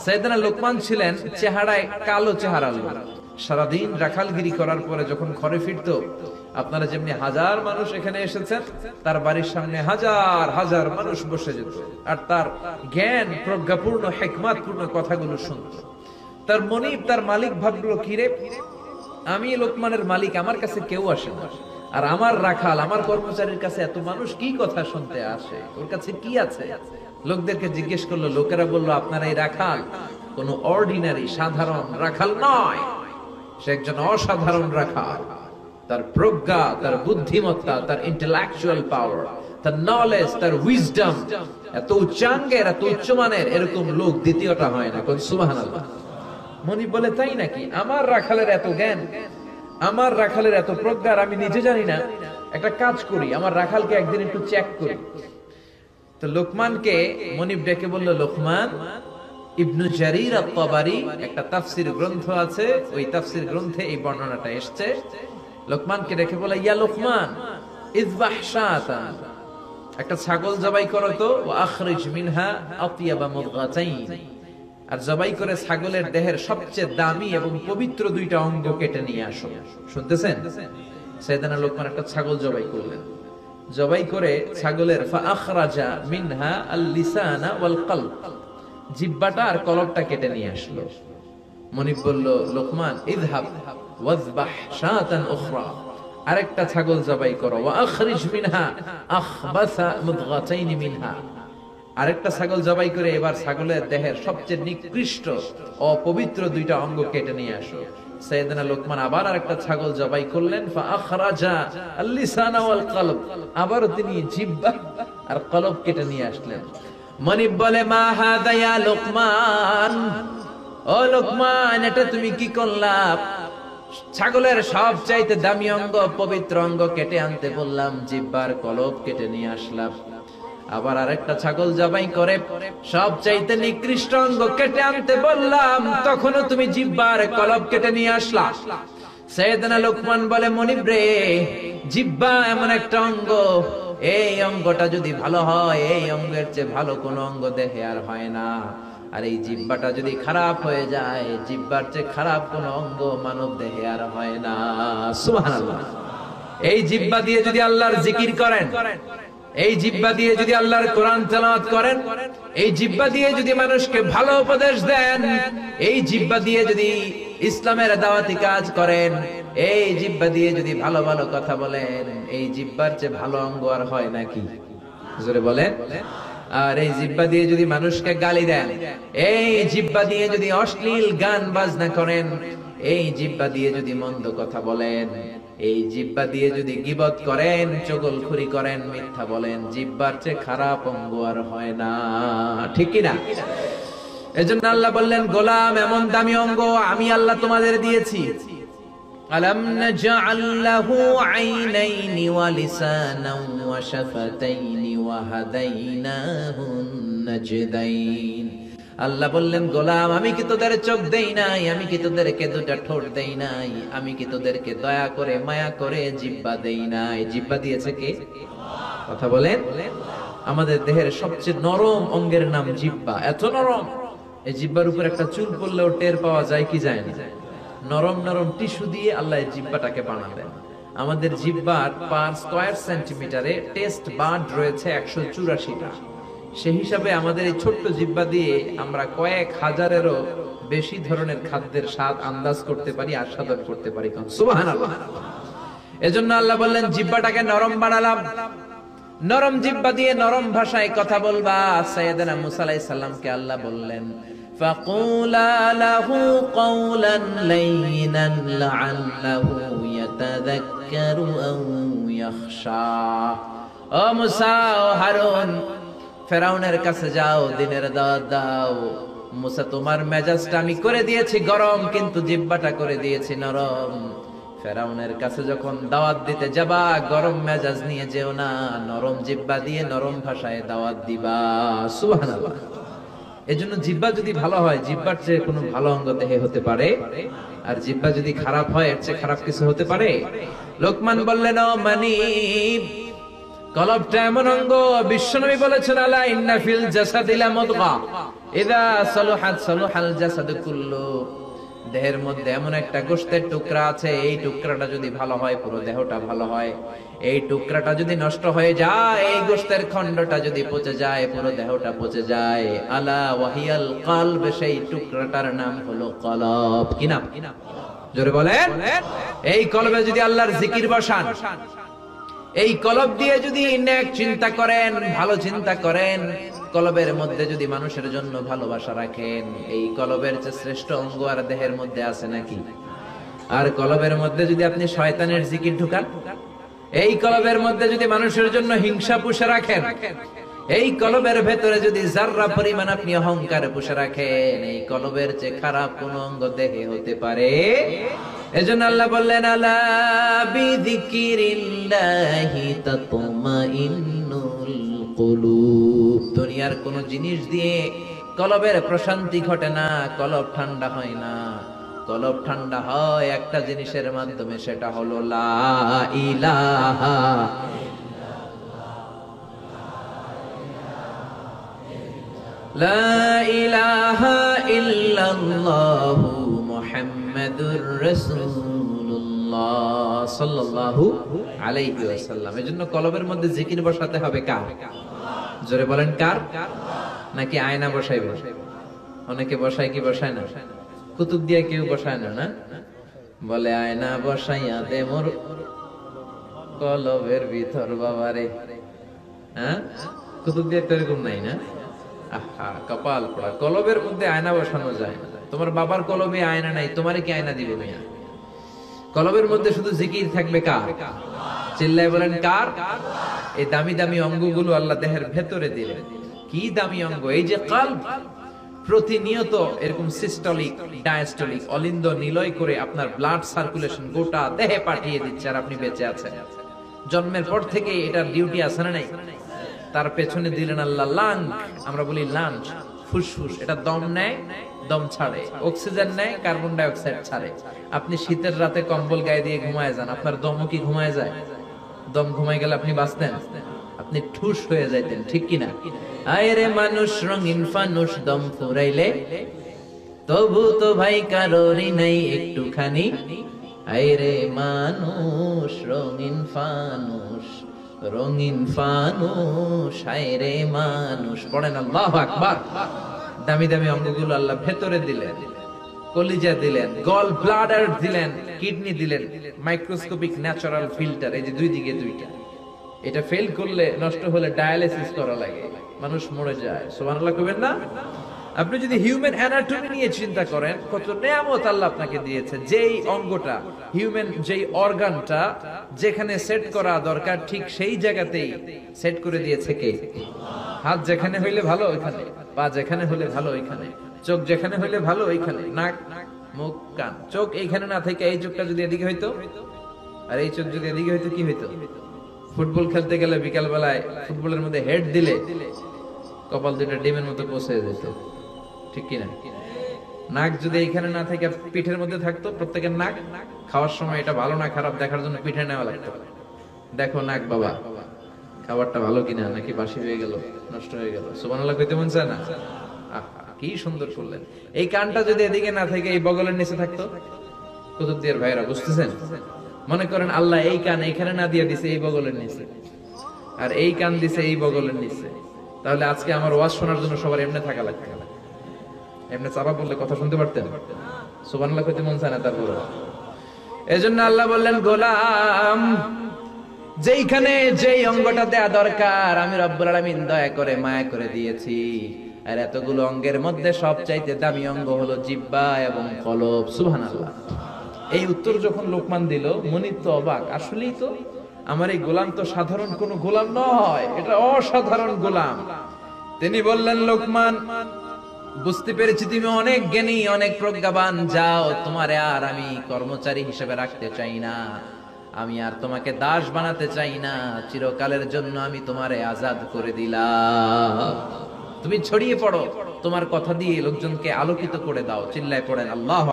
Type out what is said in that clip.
সাইয়েদনা লোকমান ছিলেন চেহারায় কালো চেহারার লোক। সারাদিন রাখালগিরি করার পরে যখন ঘরে ফিরতো, আপনারা যেমনি হাজার মানুষ এখানে এসেছেন, তার বাড়ির সামনে হাজার হাজার মানুষ বসে যেত আর তার জ্ঞান প্রজ্ঞাপূর্ণ হিকমতপূর্ণ কথাগুলো শুনত। তার মনিব, তার মালিক ভাবলো, কিরে আমি লোকমানের মালিক, আমার কাছে কেউ আসে না, আর আমার রাখাল, আমার কর্মচারীর কাছে এত মানুষ কি কথা শুনতে আসে, ওর কাছে কি আছে? লোকদেরকে জিজ্ঞেস করলো, লোকেরা বলল, আপনার এই রাখাল কোন অর্ডিনারি সাধারণ রাখাল নয়, সে একজন অসাধারণ রাখাল। তার প্রজ্ঞা, তার বুদ্ধিমত্তা, তার ইন্টেলেকচুয়াল পাওয়ার, তার নলেজ, তার উইজডম এত উচ্চাঙ্গের, এত উচ্চমানের, এরকম লোক দ্বিতীয়টা হয় না। কোন সুবহানাল্লাহ। মনিব বলে, তাই নাকি? আমার রাখালের এত জ্ঞান, আমার রাখালের এত প্রজ্ঞার আমি নিজে জানি না, একটা কাজ করি, আমার রাখালকে একদিন একটু চেক করি। তো লোকমানকে মনিব ডেকে বলল, লোকমান, ইবনু জারির আত-তাবারি একটা তাফসীর গ্রন্থ আছে, ওই তাফসীর গ্রন্থে এই বর্ণনাটা এসেছে। লোকমানকে ডেকে বলে, ইয়া লোকমান, ইযবাহ শাতান, একটা ছাগল জবাই করো তো, ওয়া আখরিজ মিনহা আতিয়াবা মুদগাতাইন, আর জবাই করে ছাগলের দেহের সবচেয়ে দামি এবং পবিত্র দুইটা অঙ্গ কেটে নিয়ে আসো। শুনতেছেন? সাইয়েদনা লোকমান একটা ছাগল জবাই করলেন, জবাই করে ছাগলের ফাআখরাজা মিনহা আল-লিসানা ওয়াল কলব, জিহ্বাটা আর কলবটা কেটে নিয়ে আসলো। মনিব বলল, লোকমান, ইযহাব ওয়াযবাহ শাতান উখরা, আরেকটা ছাগল জবাই করো, ওয়া আখরিজ মিনহা আখবাসা মুদগাতাইন মিনহা, আরেকটা ছাগল জবাই করে এবার ছাগলের দেহের সবচেয়ে নিকৃষ্ট অপবিত্র দুইটা অঙ্গ কেটে নিয়ে আসো। সাইয়েদনা লোকমান আবার আরেকটা ছাগল জবাই করলেন, ফাআখরাজা আল-লিসানা ওয়াল কলব, আবারও তিনি জিহ্বা আর কলব কেটে নিয়ে আসলেন। মনিব বলে, মা হাদা ইয়া লোকমান, ও লোকমান, এটা তুমি কি করলা? ছাগলের সবচাইতে দামি অঙ্গ, পবিত্র অঙ্গ কেটে আনতে বললাম, জিহ্বার কলব কেটে নিয়ে আসলাম। আবার আরেকটা ছাগল জবাই করে সবচাইতে নিকৃষ্ট অঙ্গ কেটে আনতে বললাম, তখনও তুমি জিহ্বার কলব কেটে নিয়ে আসলা। সাইয়েদনা লোকমান বলে, মনিব রে, জিহ্বা এমন একটা অঙ্গ, এই অঙ্গটা যদি ভালো হয়, এই অঙ্গের চেয়ে ভালো কোন অঙ্গ দেহে আর হয় না। আর এই জিহ্বাটা যদি খারাপ হয়ে যায়, জিহ্বার চেয়ে খারাপ কোন অঙ্গ মানব দেহে আর হয় না। সুবহানাল্লাহ। এই জিহ্বা দিয়ে যদি আল্লাহর জিকির করেন, এই জিহ্বা দিয়ে যদি আল্লাহর কোরআন তেলাওয়াত করেন, এই জিহ্বা দিয়ে যদি মানুষকে ভালো উপদেশ দেন, এই জিহ্বা দিয়ে যদি ইসলামের দাওয়াতি কাজ করেন, এই জিহ্বা দিয়ে যদি ভালো ভালো কথা বলেন, এই জিহ্বার চেয়ে ভালো অঙ্গ আর হয় নাকি? জোরে বলেন। আর এই জিহ্বা দিয়ে যদি মানুষকে গালি দেন, এই জিহ্বা দিয়ে যদি অশ্লীল গান বাজনা করেন, এই জিহ্বা দিয়ে যদি মন্দ কথা বলেন, এই জিহ্বা দিয়ে যদি গীবত করেন, চগলখুরি করেন, মিথ্যা বলেন, জিহ্বার চেয়ে খারাপ অঙ্গ আর হয় না। ঠিক কি না? এজন্য আল্লাহ বললেন, গোলাম, এমন দামি অঙ্গ আমি আল্লাহ তোমাদের দিয়েছি। আলাম নাজআল লাহু আইনাইনি ওয়া লিসানান ওয়া শাফাতাইনি ওয়া হাদাইনাহুন নাজদাইন। আল্লাহ বললেন, গোলাম, আমি কি তোদের চোখ দেই নাই? আমি কি তোদেরকে দুটা ঠোঁট দেই নাই? আমি কি তোদেরকে দয়া করে মায়া করে জিহ্বা দেই নাই? জিহ্বা দিয়েছে কে? কথা বলেন। আমাদের দেহের সবচেয়ে নরম অঙ্গের নাম জিহ্বা। এত নরম, এই জিহ্বার উপর একটা চুল পড়লেও টের পাওয়া যায় কি যায় না? নরম নরম টিস্যু দিয়ে আল্লাহ জিহ্বাটাকে বানালেন। আমাদের জিহ্বার পার স্কয়ার সেন্টিমিটারে টেস্ট বাড রয়েছে 184টা। সেই হিসাবে আমাদের এই ছোট্ট জিহ্বা দিয়ে আমরা কয়েক হাজারেরও বেশি ধরনের খাদ্যের স্বাদ আন্দাজ করতে পারি, আস্বাদন করতে পারি। সুবহানাল্লাহ। এজন্য আল্লাহ বললেন, জিহ্বাটাকে নরম বানালাম। নরম জিহ্বা দিয়ে নরম ভাষায় কথা বলবা। সাইয়েদনা মুসা আলাইহিস সালামকে আল্লাহ বললেন, ফাকুলা লাহু কওলান লাইনান লাআল্লাহু ইয়াতাযাক্কারু আও ইয়াখশা। ও মুসা, ও হারুন, ফেরাউনের কাছে যাও, দিনের দাওয়াত দাও। মুসা, তোমার মেজাজটা আমি করে দিয়েছি গরম, কিন্তু জিহ্বাটা করে দিয়েছি নরম। ফেরাউনের কাছে যখন দাওয়াত দিতে যাবা, গরম মেজাজ নিয়ে যেও না, নরম জিহ্বা দিয়ে নরম ভাষায় দাওয়াত দিবা। সুবহানাল্লাহ। এজন্য জিহ্বা যদি ভালো হয়, জিহ্বার চেয়ে কোনো ভালো অঙ্গ দেহে হতে পারে? আর জিহ্বা যদি খারাপ হয়, এর চেয়ে খারাপ কিছু হতে পারে? লোকমান বললেন, ও মানিব, কলবটা এমন অঙ্গ, বিশ্বনবী বলেছেন, আলা ইন্না ফিল জাসাদি লামুদগা, ইদা সালুহাত সালুহাল জাসাদু কুল্লু, দেহের মধ্যে এমন একটা গোশতের টুকরা আছে, এই টুকরাটা যদি ভালো হয় পুরো দেহটা ভালো হয়, এই টুকরাটা যদি নষ্ট হয়ে যায়, এই গোশতের খণ্ডটা যদি পচে যায় পুরো দেহটা পচে যায়। আলা ওয়াহিয়াল কলব, সেই টুকরাটার নাম হলো কলব। কি নাম? জোরে বলেন। এই কলবে যদি আল্লাহর জিকির বসান, এই কলব দিয়ে যদি নেক চিন্তা করেন, ভালো চিন্তা করেন, কলবের মধ্যে যদি মানুষের জন্য ভালোবাসা রাখেন, এই কলবের যে শ্রেষ্ঠ অঙ্গ আর দেহের মধ্যে আছে নাকি? আর কলবের মধ্যে যদি আপনি শয়তানের জিকির ঢুকান, এই কলবের মধ্যে যদি মানুষের জন্য হিংসা পুষে রাখেন, এই কলবের ভেতরে যদি যাররা পরিমাণ আপনি অহংকার পুষে রাখেন, এই কলবের যে খারাপ কোন অঙ্গ দেহে হতে পারে? এজন্য আল্লাহ বললেন, আলা বিযিকিরিল্লাহি তাতমাইন্নুল কুলুব। দুনিয়ার কোন জিনিস দিয়ে কলবের প্রশান্তি ঘটে না, কলব ঠান্ডা হয় না। কলব ঠান্ডা হয় একটা জিনিসের মাধ্যমে, সেটা হলো লা ইলাহা লা ইলাহা ইল্লাল্লাহু মুহাম্মাদুর রাসূলুল্লাহ সাল্লাল্লাহু আলাইহি ওয়াসাল্লাম। এজন্য কলবের মধ্যে জিকির বসাতে হবে কার? জোরে বলেন কার? নাকি আয়না বসাইবে? অনেকে বসায় কি বসায় না? কুতুব দিয়ে কেউ বসায় না, না বলে আয়না বসাইয়া দে মোর কলবের ভিতর বাবারে। হ্যাঁ, কুতুব দিয়ে তো এরকম নাই না? আহা, কপাল পোড়া। কলবের মধ্যে আয়না বসানো যায় না। তোমার বাবার কলবে আয়না নাই, তোমারে কি আয়না দিবে মিয়া? কলবের মধ্যে শুধু জিকির থাকবে কার? চিল্লায় বলেন কার? এই দামি দামি অঙ্গগুলো আল্লাহ দেহের ভেতরে দিলেন। কি দামি অঙ্গ! এই যে কলব, প্রতিনিয়ত এরকম সিস্টলিক ডায়াস্টলিক অলিন্দ নিলয় করে আপনার ব্লাড সার্কুলেশন গোটা দেহে পাঠিয়ে দিচ্ছে, আর আপনি বেঁচে আছেন। জন্মের পর থেকে এটার ডিউটি আছে না নাই? তার পেছনে দিলেন আল্লাহ লাং, আমরা বলি লাঞ্চ, ফুসফুস। এটা দম নেয়, দম ছাড়ে, অক্সিজেন নেয়, কার্বন ডাই অক্সাইড ছাড়ে। আপনি শীতের রাতে কম্বল গায়ে দিয়ে ঘুমায় যান, আপনার দমও কি ঘুমায় যায়? দম ঘুমায় গেলে আপনি বাঁচতেন? আপনি ঠুস হয়ে যাইতেন, ঠিক কিনা? আয়রে মানুষ রঙিন ফানুষ, দম ফুরাইলে তবু তো ভাই কারোরই নাই একটুখানি। আয়রে মানুষ রঙিন ফানুষ, রঙিন ফানুষ, আয়রে মানুষ। পড়েন আল্লাহু আকবার। দামি দামি অঙ্গগুলো আল্লাহ ভেতরে দিলেন, কলিজা দিলেন, গল ব্লাডার দিলেন, কিডনি দিলেন, মাইক্রোস্কোপিক ন্যাচারাল ফিল্টার, এই যে দুই দিকে দুইটা। এটা ফেল করলে, নষ্ট হলে ডায়ালিসিস করা লাগে, মানুষ মরে যায়। সুবহানাল্লাহ কইবেন না? আপনি যদি হিউম্যান অ্যানাটমি নিয়ে চিন্তা করেন, কত নিয়ামত আল্লাহ আপনাকে দিয়েছে। যেই অঙ্গটা, হিউম্যান যেই অর্গানটা যেখানে সেট করা দরকার, ঠিক সেই জায়গাতেই সেট করে দিয়েছে কে? হাত যেখানে হইলে ভালো ওইখানে, পা যেখানে হলে ভালো ওইখানে, চোখ যেখানে হইলে ভালো ওইখানে, নাক মুখ কান। চোখ এইখানে না থেকে এই চোখটা যদি এদিকে হইতো, আর এই চোখ যদি এদিকে হইতো, কি হইতো? ফুটবল খেলতে গেলে বিকাল বেলায় ফুটবলের মধ্যে হেড দিলে কপাল দুইটা ডিমের মতো পচে যেত, ঠিক কিনা? নাক যদি এইখানে না থেকে পিঠের মধ্যে থাকতো, প্রত্যেকের নাক খাওয়ার সময় এটা ভালো না খারাপ দেখার জন্য পিঠে নেওয়া লাগতো। দেখো নাক বাবা, খাবারটা ভালো কিনা, নাকি বাসি হয়ে গেল, নষ্ট হয়ে গেল। সুবহানাল্লাহ কইতে মন চায় না? কি সুন্দর করলেন। এই কানটা যদি এদিকে না থেকে এই বগলের নিচে থাকতো, কুতুবদিয়ার ভাইরা বুঝতেছেন? মনে করেন আল্লাহ এই কান এইখানে না দিয়ে দিছে এই বগলের নিচে, আর এই কান দিছে এই বগলের নিচে, তাহলে আজকে আমার ওয়াজ শোনার জন্য সবার এমনি থাকা লাগতো। এমনি চাপা বললে কথা শুনতে পারতেন? সুবহানাল্লাহ কইতে মন চায় না তারপর? এজন্য আল্লাহ বললেন, গোলাম যেইখানে যেই অঙ্গটা দেয়া দরকার আমি রব্বুল আলামিন দয়া করে মায়া করে দিয়েছি। আর এতগুলো অঙ্গের মধ্যে সবচাইতে দামি অঙ্গ হলো জিহ্বা এবং কলব। সুবহানাল্লাহ। এই উত্তর যখন লোকমান দিল, মুনির তো অবাক। আসলেই তো আমার এই গোলাম তো সাধারণ কোন গোলাম নয়, এটা অসাধারণ গোলাম। তিনি বললেন, লোকমান বুঝতে পেরেছি তুমি অনেক জ্ঞানী, অনেক প্রজ্ঞাবান। যাও, তোমারে আর আমি কর্মচারী হিসেবে রাখতে চাই না, আমি আর তোমাকে দাস বানাতে চাই না। চিরকালের জন্য আমি তোমারে আজাদ করে দিলাম। তুমি ছড়িয়ে পড়ো, তোমার কথা দিয়ে লোকজনকে আলোকিত করে দাও। চিল্লায় পড়েন আল্লাহ।